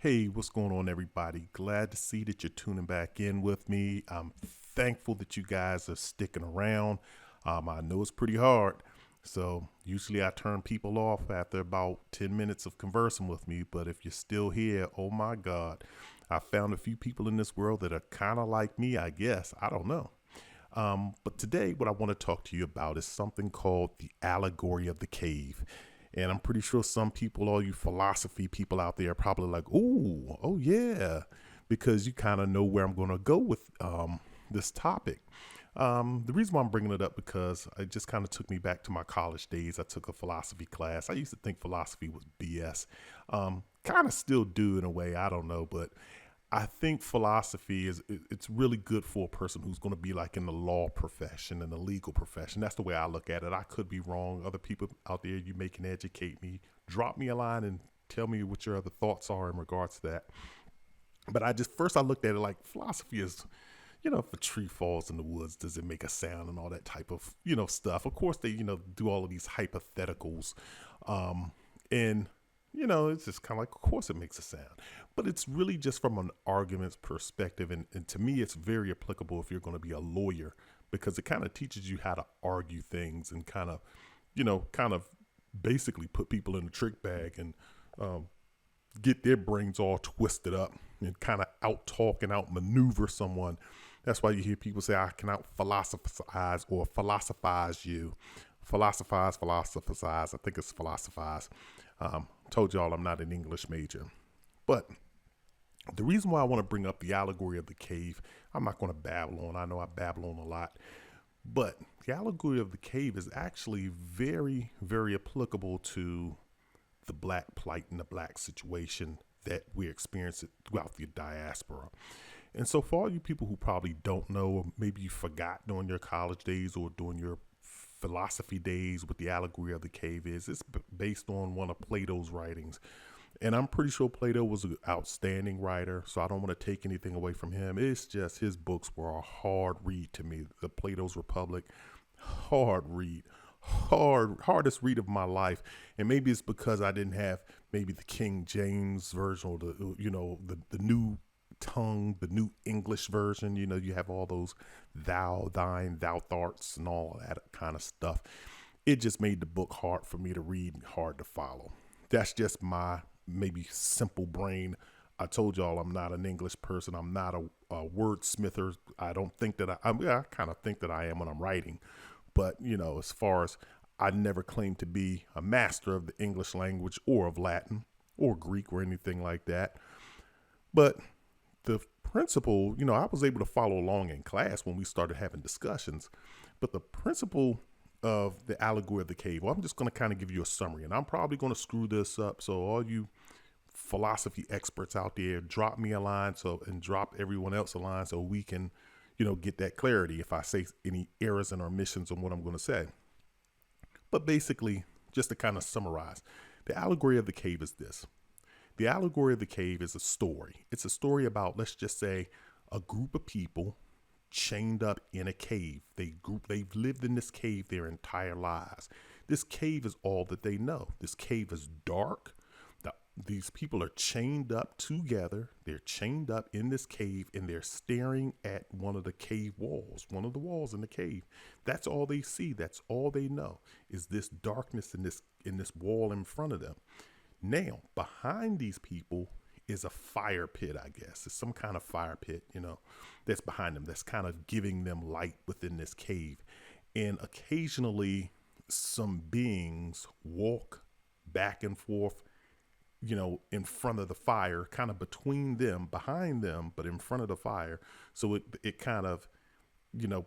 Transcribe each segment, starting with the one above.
Hey, what's going on, everybody? Glad to see that you're tuning back in with me. I'm thankful that you guys are sticking around. I know it's pretty hard. So, usually I turn people off after about 10 minutes of conversing with me. But if you're still here, oh my God, I found a few people in this world that are kind of like me, I guess. I don't know. But today, what I want to talk to you about is something called the allegory of the cave. And I'm pretty sure some people, all you philosophy people out there, are probably like, "Ooh, oh yeah," because you kind of know where I'm going to go with this topic. The reason why I'm bringing it up because it just kind of took me back to my college days. I took a philosophy class. I used to think philosophy was BS. Kind of still do in a way. I don't know, but I think philosophy it's really good for a person who's going to be like in the law profession and the legal profession. That's the way I look at it. I could be wrong. Other people out there, you may can educate me. Drop me a line and tell me what your other thoughts are in regards to that. But I looked at it like philosophy is, if a tree falls in the woods, does it make a sound and all that type of, stuff. Of course, they, do all of these hypotheticals. And it's just kind of like, of course it makes a sound. But it's really just from an argument's perspective. And to me, it's very applicable if you're going to be a lawyer because it kind of teaches you how to argue things and kind of basically put people in a trick bag and um, get their brains all twisted up and kind of out talk and out maneuver someone. That's why you hear people say, I can out philosophize or philosophize you. Philosophize. I think it's philosophize. Told y'all I'm not an English major. But the reason why I want to bring up the allegory of the cave, I'm not going to babble on. I know I babble on a lot. But the allegory of the cave is actually very, very applicable to the black plight and the black situation that we experience throughout the diaspora. And so for all you people who probably don't know, or maybe you forgot during your college days or during your philosophy days what the allegory of the cave is, it's based on one of Plato's writings. And I'm pretty sure Plato was an outstanding writer, so I don't want to take anything away from him. It's just his books were a hard read to me. The Plato's Republic, hard read. Hardest read of my life. And maybe it's because I didn't have maybe the King James version or the new tongue, the new English version. You have all those thou, thine, thou thoughts and all that kind of stuff. It just made the book hard for me to read and hard to follow. That's just my maybe simple brain. I told y'all I'm not an English person. I'm not a wordsmither. I don't think that I kind of think that I am when I'm writing. But, as far as I never claimed to be a master of the English language or of Latin or Greek or anything like that. But the principle, I was able to follow along in class when we started having discussions. But the principle of the allegory of the cave, well, I'm just going to kind of give you a summary. And I'm probably going to screw this up. So all you philosophy experts out there, drop me a line and drop everyone else a line so we can get that clarity if I say any errors and omissions on what I'm going to say. But basically, just to kind of summarize, the allegory of the cave is this. The allegory of the cave is a story. It's a story about, let's just say, a group of people chained up in a cave. They've lived in this cave their entire lives. This cave is all that they know. This cave is dark. These people are chained up together. They're chained up in this cave and they're staring at one of the cave walls, one of the walls in the cave. That's all they see. That's all they know is this darkness in this wall in front of them. Now, behind these people is a fire pit, I guess. It's some kind of fire pit, that's behind them. That's kind of giving them light within this cave. And occasionally some beings walk back and forth in front of the fire, kind of between them, behind them, but in front of the fire. So it kind of,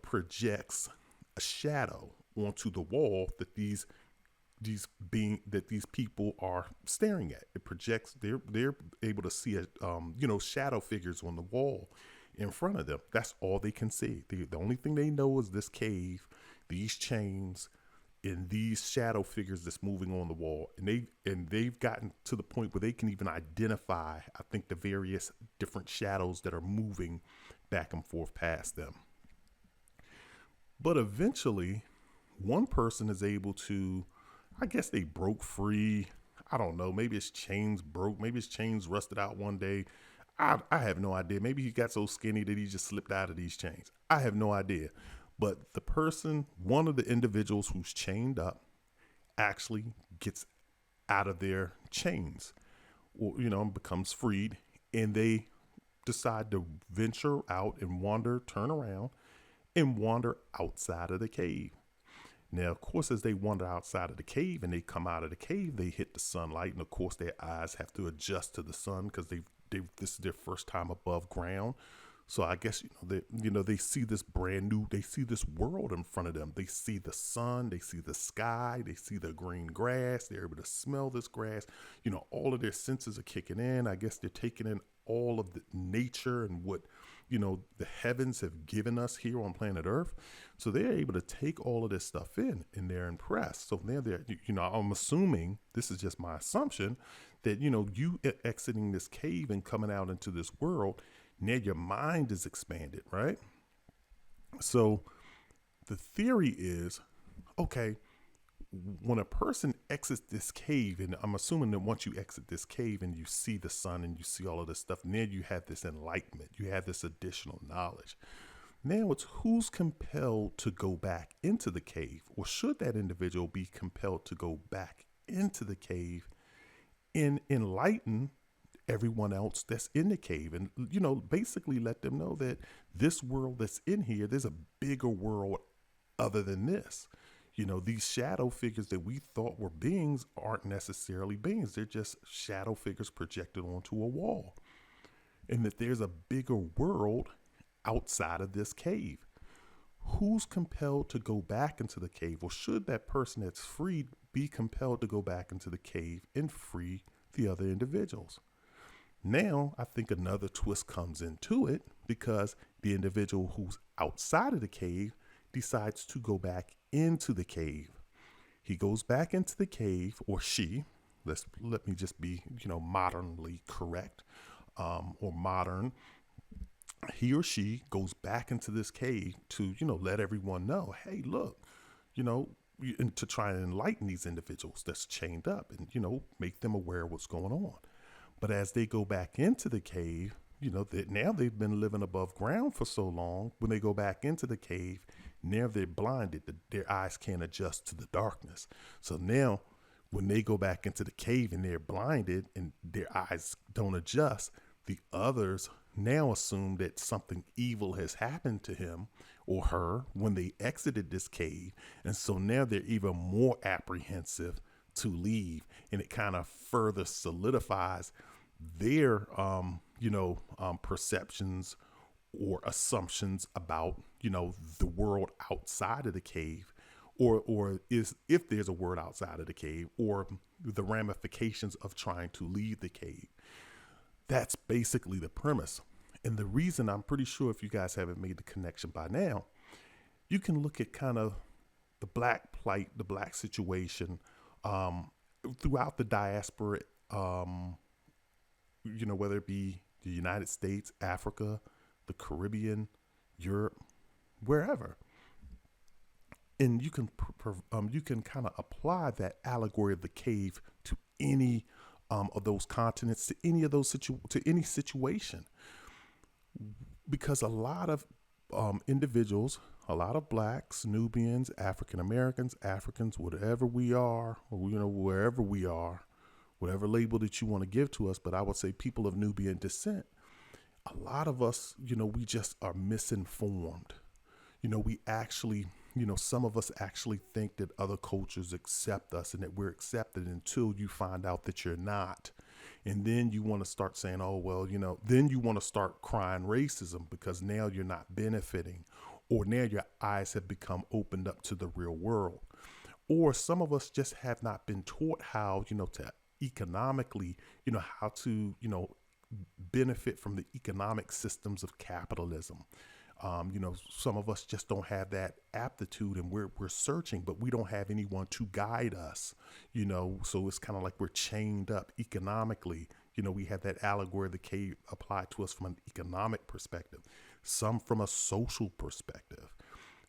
projects a shadow onto the wall that these people are staring at. It projects, they're able to see shadow figures on the wall in front of them. That's all they can see. The only thing they know is this cave, these chains, in these shadow figures that's moving on the wall. And they've gotten to the point where they can even identify, I think, the various different shadows that are moving back and forth past them. But eventually, one person is able to, I guess they broke free. I don't know. Maybe his chains broke. Maybe his chains rusted out one day. I have no idea. Maybe he got so skinny that he just slipped out of these chains. I have no idea. But the person, one of the individuals who's chained up, actually gets out of their chains, or becomes freed, and they decide to venture out and wander, turn around, and wander outside of the cave. Now, of course, as they wander outside of the cave and they come out of the cave, they hit the sunlight, and of course, their eyes have to adjust to the sun because this is their first time above ground. So I guess they see this brand new, they see this world in front of them. They see the sun, they see the sky, they see the green grass. They're able to smell this grass. All of their senses are kicking in. I guess they're taking in all of the nature and what the heavens have given us here on planet Earth. So they're able to take all of this stuff in, and they're impressed. So now I'm assuming, this is just my assumption, that you exiting this cave and coming out into this world, now your mind is expanded, right? So the theory is, okay, when a person exits this cave, and I'm assuming that once you exit this cave and you see the sun and you see all of this stuff, now you have this enlightenment, you have this additional knowledge. Now it's who's compelled to go back into the cave, or should that individual be compelled to go back into the cave and enlighten everyone else that's in the cave, and basically let them know that this world that's in here, there's a bigger world other than this. These shadow figures that we thought were beings aren't necessarily beings. They're just shadow figures projected onto a wall, and that there's a bigger world outside of this cave. Who's compelled to go back into the cave, or should that person that's freed be compelled to go back into the cave and free the other individuals? Now, I think another twist comes into it, because the individual who's outside of the cave decides to go back into the cave. He goes back into the cave, or she, let me just be, modernly correct, or modern. He or she goes back into this cave to, let everyone know, hey, look, and to try and enlighten these individuals that's chained up and, make them aware of what's going on. But as they go back into the cave, now they've been living above ground for so long. When they go back into the cave, now they're blinded. Their eyes can't adjust to the darkness. So now when they go back into the cave and they're blinded and their eyes don't adjust, the others now assume that something evil has happened to him or her when they exited this cave. And so now they're even more apprehensive to leave. And it kind of further solidifies their, perceptions or assumptions about, the world outside of the cave, or is if there's a word outside of the cave, or the ramifications of trying to leave the cave. That's basically the premise. And the reason, I'm pretty sure if you guys haven't made the connection by now, you can look at kind of the black plight, the black situation throughout the diaspora, whether it be the United States, Africa, the Caribbean, Europe, wherever. And you can kind of apply that allegory of the cave to any of those continents, to any of those to any situation, because a lot of individuals, a lot of blacks, Nubians, African Americans, Africans, whatever we are, or wherever we are, whatever label that you want to give to us, but I would say people of Nubian descent, a lot of us, we just are misinformed. We actually, some of us actually think that other cultures accept us and that we're accepted until you find out that you're not. And then you want to start saying, oh, well, then you want to start crying racism because now you're not benefiting, or now your eyes have become opened up to the real world. Or some of us just have not been taught how, to economically, how to, benefit from the economic systems of capitalism. Some of us just don't have that aptitude, and we're searching, but we don't have anyone to guide us, so it's kind of like we're chained up economically. We have that allegory of the cave applied to us from an economic perspective, some from a social perspective.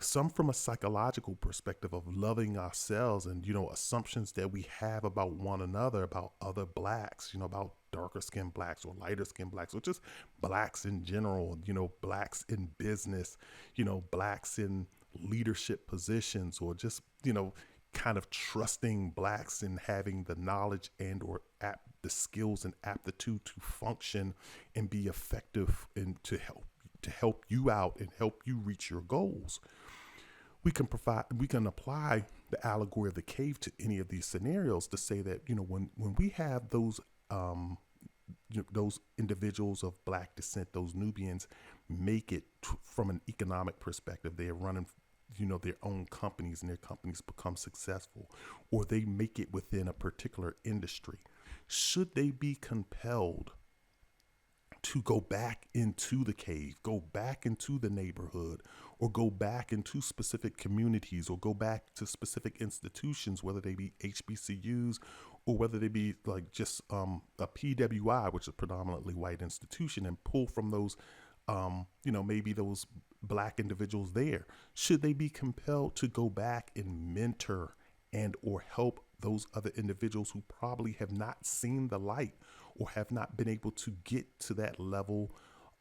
some from a psychological perspective of loving ourselves and, assumptions that we have about one another, about other blacks, about darker skinned blacks or lighter skinned blacks, or just blacks in general, blacks in business, blacks in leadership positions, or just, kind of trusting blacks in having the knowledge and or the skills and aptitude to function and be effective and to help you out and help you reach your goals. We can apply the allegory of the cave to any of these scenarios to say that, when we have those individuals of black descent, those Nubians, make it from an economic perspective, they're running, their own companies, and their companies become successful, or they make it within a particular industry. Should they be compelled to go back into the cave, go back into the neighborhood, or go back into specific communities, or go back to specific institutions, whether they be HBCUs or whether they be like just a PWI, which is a predominantly white institution, and pull from those, maybe those black individuals there? Should they be compelled to go back and mentor and or help those other individuals who probably have not seen the light or have not been able to get to that level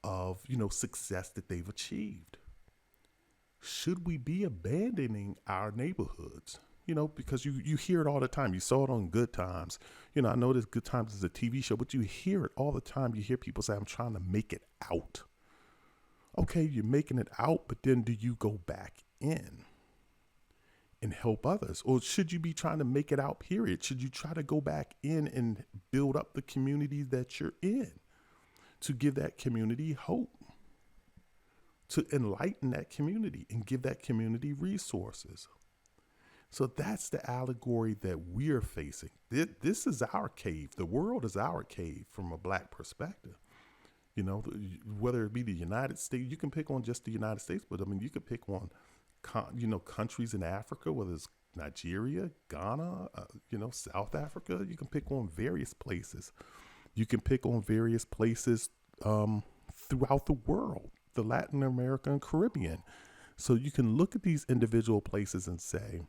of, success that they've achieved? Should we be abandoning our neighborhoods? Because you hear it all the time. You saw it on Good Times. I know this Good Times is a TV show, but you hear it all the time. You hear people say, I'm trying to make it out. Okay, you're making it out, but then do you go back in and help others? Or should you be trying to make it out, period? Should you try to go back in and build up the community that you're in, to give that community hope, to enlighten that community and give that community resources? So that's the allegory that we're facing. This is our cave. The world is our cave from a black perspective. Whether it be the United States, you can pick on just the United States, but I mean, you could pick on countries in Africa, whether it's Nigeria, Ghana, South Africa. You can pick on various places. You can pick on various places throughout the world, the Latin America and Caribbean. So you can look at these individual places and say,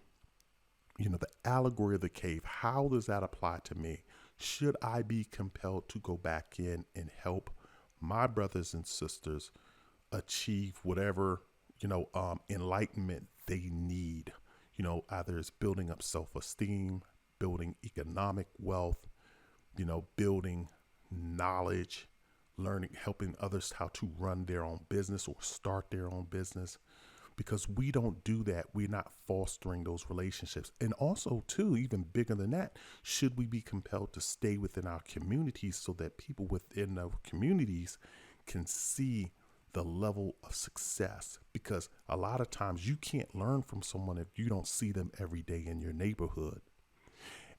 the allegory of the cave, how does that apply to me? Should I be compelled to go back in and help my brothers and sisters achieve whatever, enlightenment they need? Either it's building up self-esteem, building economic wealth, building knowledge, learning, helping others how to run their own business or start their own business. Because we don't do that, we're not fostering those relationships. And also, too, even bigger than that, should we be compelled to stay within our communities so that people within our communities can see the level of success? Because a lot of times you can't learn from someone if you don't see them every day in your neighborhood.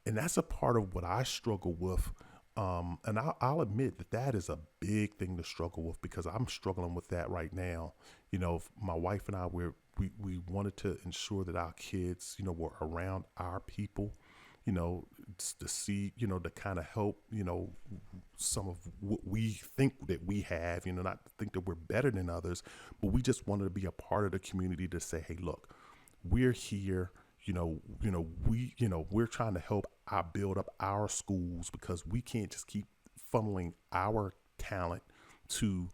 And that's a part of what I struggle with. And I'll admit that is a big thing to struggle with, because I'm struggling with that right now. My wife and I, we wanted to ensure that our kids, were around our people, to see, to kind of help, some of what we think that we have, not think that we're better than others, but we just wanted to be a part of the community to say, hey, look, we're here. We're trying to help build up our schools, because we can't just keep funneling our talent to,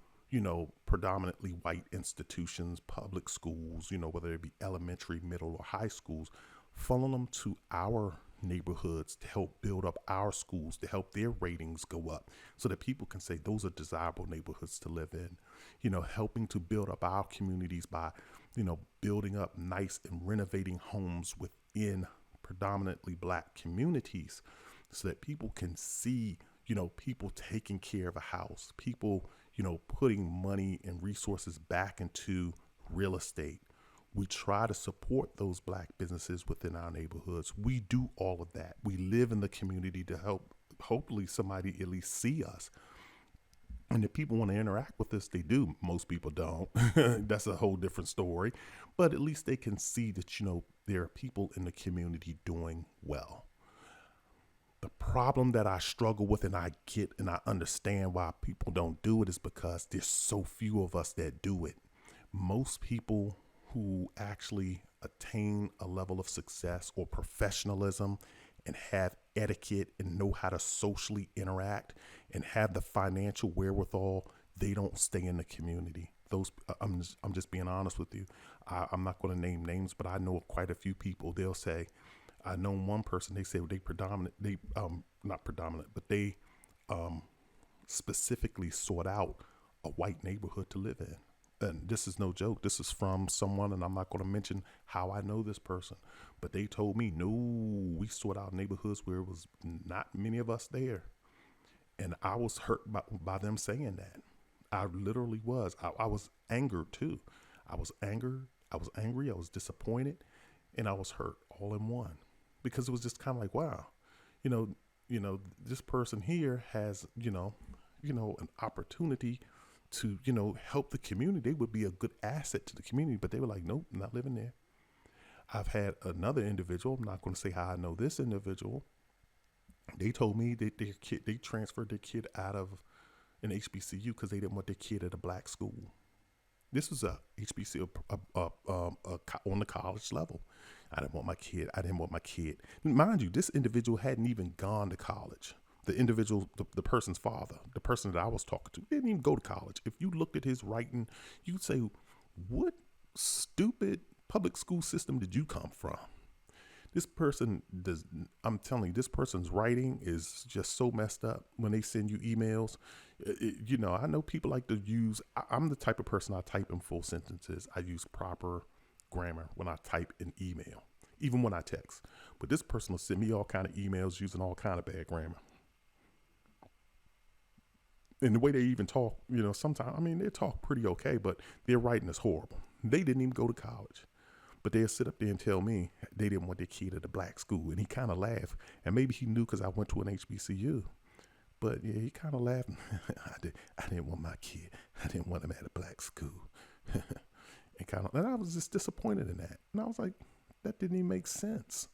predominantly white institutions, public schools, whether it be elementary, middle, or high schools. Funnel them to our neighborhoods to help build up our schools, to help their ratings go up, so that people can say those are desirable neighborhoods to live in. Helping to build up our communities by, building up nice and renovating homes within predominantly black communities, so that people can see, people taking care of a house, people, putting money and resources back into real estate. We try to support those black businesses within our neighborhoods. We do all of that. We live in the community to help, hopefully somebody at least see us. And if people want to interact with us, they do. Most people don't. That's a whole different story. But at least they can see that, there are people in the community doing well. The problem that I struggle with, and I get and I understand why people don't do it, is because there's so few of us that do it. Most people who actually attain a level of success or professionalism and have etiquette and know how to socially interact and have the financial wherewithal, they don't stay in the community. I'm just being honest with you. I'm not going to name names, but I know quite a few people. They'll say, I know one person, they say not predominant, but they specifically sought out a white neighborhood to live in. And this is no joke. This is from someone, and I'm not going to mention how I know this person, but they told me, no, we sought out neighborhoods where it was not many of us there. And I was hurt by them saying that. I literally was. I was angered too. I was angry. I was disappointed, and I was hurt all in one, because it was just kind of like, wow, this person here has, an opportunity to, help the community. They would be a good asset to the community, but they were like, nope, not living there. I've had another individual, I'm not going to say how I know this individual. They told me that they transferred their kid out of an HBCU because they didn't want their kid at a black school. This was a HBCU on the college level. I didn't want my kid. Mind you, this individual hadn't even gone to college. The individual, the person's father, the person that I was talking to, didn't even go to college. If you looked at his writing, you'd say, what stupid public school system did you come from? This person I'm telling you, this person's writing is just so messed up when they send you emails. I know people like to use, I'm the type of person, I type in full sentences. I use proper grammar when I type an email, even when I text. But this person will send me all kind of emails using all kind of bad grammar. And the way they even talk, sometimes, they talk pretty okay, but their writing is horrible. They didn't even go to college. But they'll sit up there and tell me they didn't want their kid at a black school. And he kind of laughed. And maybe he knew because I went to an HBCU. But yeah, he kind of laughed. I didn't want my kid. I didn't want him at a black school. And I was just disappointed in that. And I was like, that didn't even make sense.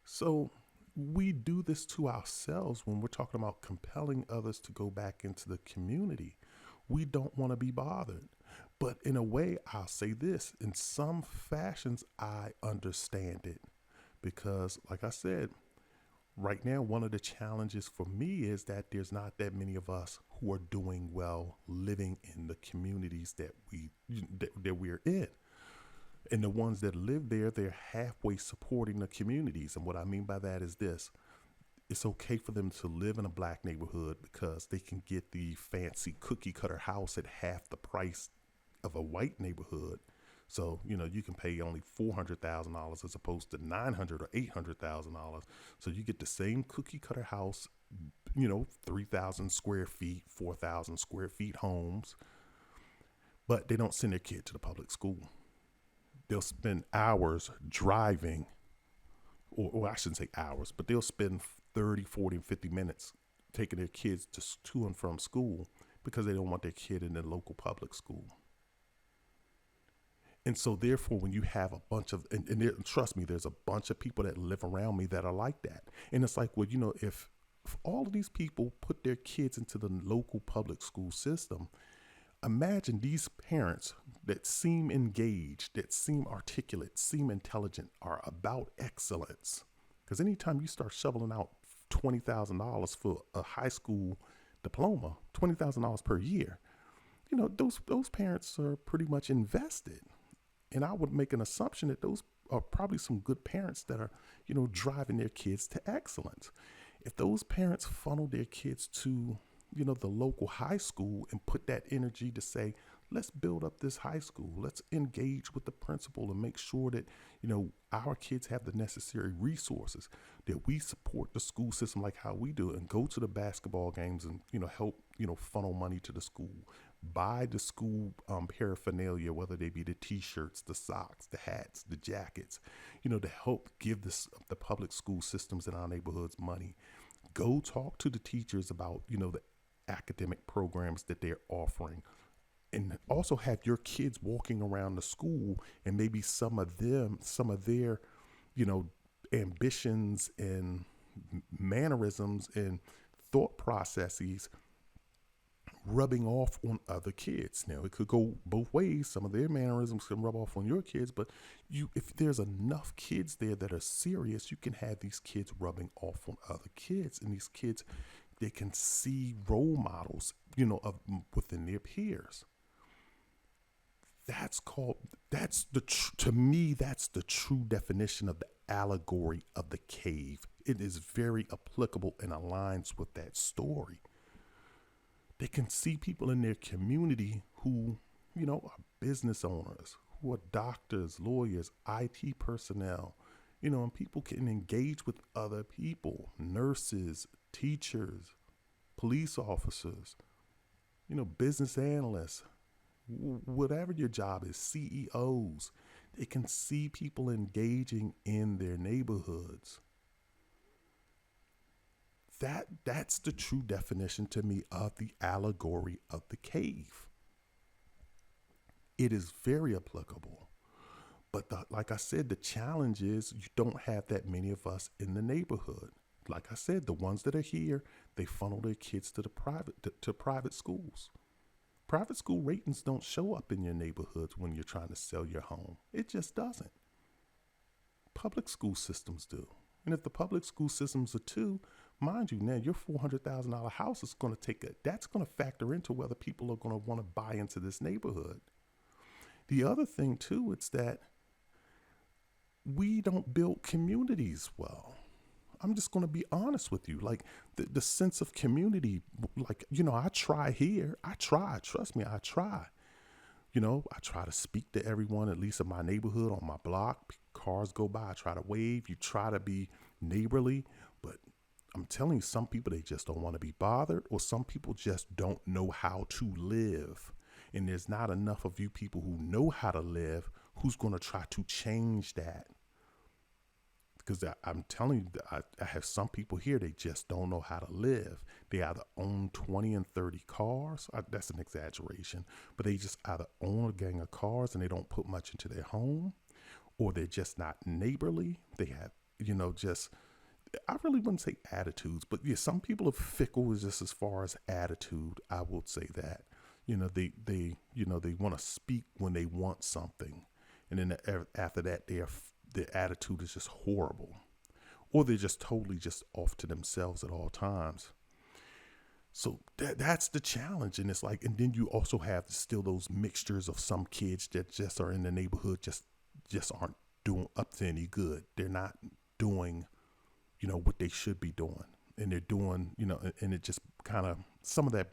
So we do this to ourselves when we're talking about compelling others to go back into the community. We don't want to be bothered. But in a way, I'll say this, in some fashions, I understand it, because like I said, right now, one of the challenges for me is that there's not that many of us who are doing well living in the communities that we're in. And the ones that live there, they're halfway supporting the communities. And what I mean by that is this. It's okay for them to live in a black neighborhood because they can get the fancy cookie cutter house at half the price of a white neighborhood. So, you can pay only $400,000 as opposed to $900,000 or $800,000. So you get the same cookie cutter house, 3,000 square feet, 4,000 square feet homes, but they don't send their kid to the public school. They'll spend hours driving, or I shouldn't say hours, but they'll spend 30, 40, and 50 minutes taking their kids to and from school because they don't want their kid in the local public school. And so therefore, when you have a bunch of, trust me, there's a bunch of people that live around me that are like that. And it's like, well, if all of these people put their kids into the local public school system, imagine these parents that seem engaged, that seem articulate, seem intelligent, are about excellence. Because anytime you start shoveling out $20,000 for a high school diploma, $20,000 per year, those parents are pretty much invested. And I would make an assumption that those are probably some good parents that are, driving their kids to excellence. If those parents funnel their kids to, the local high school and put that energy to say, let's build up this high school. Let's engage with the principal and make sure that, our kids have the necessary resources, that we support the school system like how we do it, and go to the basketball games and, help, funnel money to the school. Buy the school paraphernalia, whether they be the T-shirts, the socks, the hats, the jackets, to help give the public school systems in our neighborhoods money. Go talk to the teachers about, the academic programs that they're offering. And also have your kids walking around the school, and maybe some of their, ambitions and mannerisms and thought processes rubbing off on other kids. Now, it could go both ways. Some of their mannerisms can rub off on your kids, but if there's enough kids there that are serious, you can have these kids rubbing off on other kids, and these kids, they can see role models, within their peers. To me, that's the true definition of the allegory of the cave. It is very applicable and aligns with that story. They can see people in their community who, are business owners, who are doctors, lawyers, IT personnel, and people can engage with other people, nurses, teachers, police officers, business analysts, whatever your job is, CEOs. They can see people engaging in their neighborhoods. That's the true definition to me of the allegory of the cave. It is very applicable. But like I said, the challenge is you don't have that many of us in the neighborhood. Like I said, the ones that are here, they funnel their kids to private schools. Private school ratings don't show up in your neighborhoods when you're trying to sell your home. It just doesn't. Public school systems do. And if the public school systems are too, mind you, now your $400,000 house is going to that's going to factor into whether people are going to want to buy into this neighborhood. The other thing too, it's that we don't build communities well. I'm just going to be honest with you. Like the sense of community, I try here. Trust me, I try. I try to speak to everyone, at least in my neighborhood, on my block. Cars go by, I try to wave. You try to be neighborly, but I'm telling you, some people, they just don't want to be bothered, or some people just don't know how to live. And there's not enough of you people who know how to live who's going to try to change that. Because I'm telling you, I have some people here, they just don't know how to live. They either own 20 and 30 cars. That's an exaggeration. But they just either own a gang of cars and they don't put much into their home, or they're just not neighborly. They have, I really wouldn't say attitudes, but yeah, some people are fickle just as far as attitude. I would say that, they want to speak when they want something. And then after that, their attitude is just horrible, or they're just totally just off to themselves at all times. So that's the challenge. And it's like, and then you also have still those mixtures of some kids that just are in the neighborhood, just aren't doing up to any good. They're not doing, what they should be doing. And they're doing, and it just kind of, some of that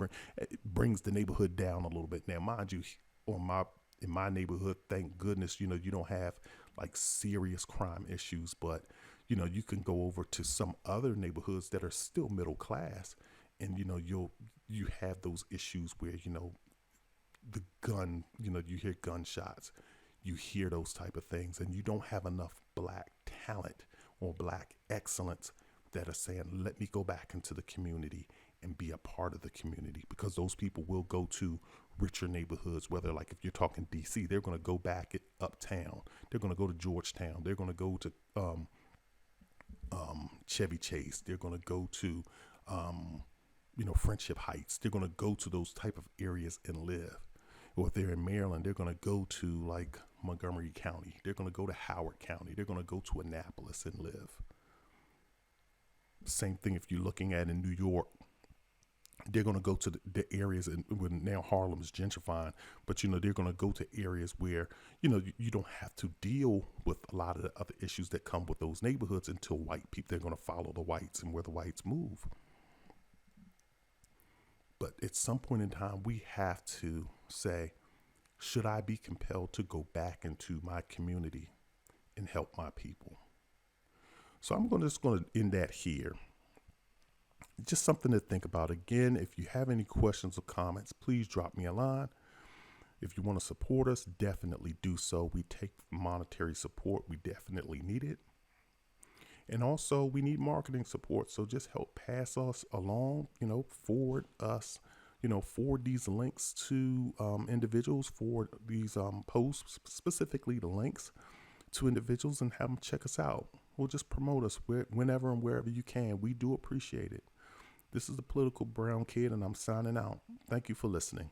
brings the neighborhood down a little bit. Now, mind you, in my neighborhood, thank goodness, you don't have like serious crime issues, but, you can go over to some other neighborhoods that are still middle class, and, you have those issues where, the gun, you hear gunshots, you hear those type of things, and you don't have enough black talent or black excellence that are saying, let me go back into the community and be a part of the community, because those people will go to richer neighborhoods, whether, like, if you're talking DC, they're going to go back uptown. They're going to go to Georgetown. They're going to go to Chevy Chase. They're going to go to, Friendship Heights. They're going to go to those type of areas and live. Or if they're in Maryland, they're going to go to like Montgomery County. They're going to go to Howard County. They're going to go to Annapolis and live. Same thing if you're looking at in New York. They're going to go to the areas, and when now Harlem is gentrifying, but they're going to go to areas where you don't have to deal with a lot of the other issues that come with those neighborhoods until white people. They're going to follow the whites and where the whites move. But at some point in time, we have to say, should I be compelled to go back into my community and help my people? So I'm just going to end that here. Just something to think about. Again, if you have any questions or comments, please drop me a line. If you want to support us, definitely do so. We take monetary support. We definitely need it. And also, we need marketing support. So just help pass us along, forward us, forward these links to individuals, forward these posts, specifically the links to individuals, and have them check us out. Or just promote us whenever and wherever you can. We do appreciate it. This is the Political Brown Kid, and I'm signing out. Thank you for listening.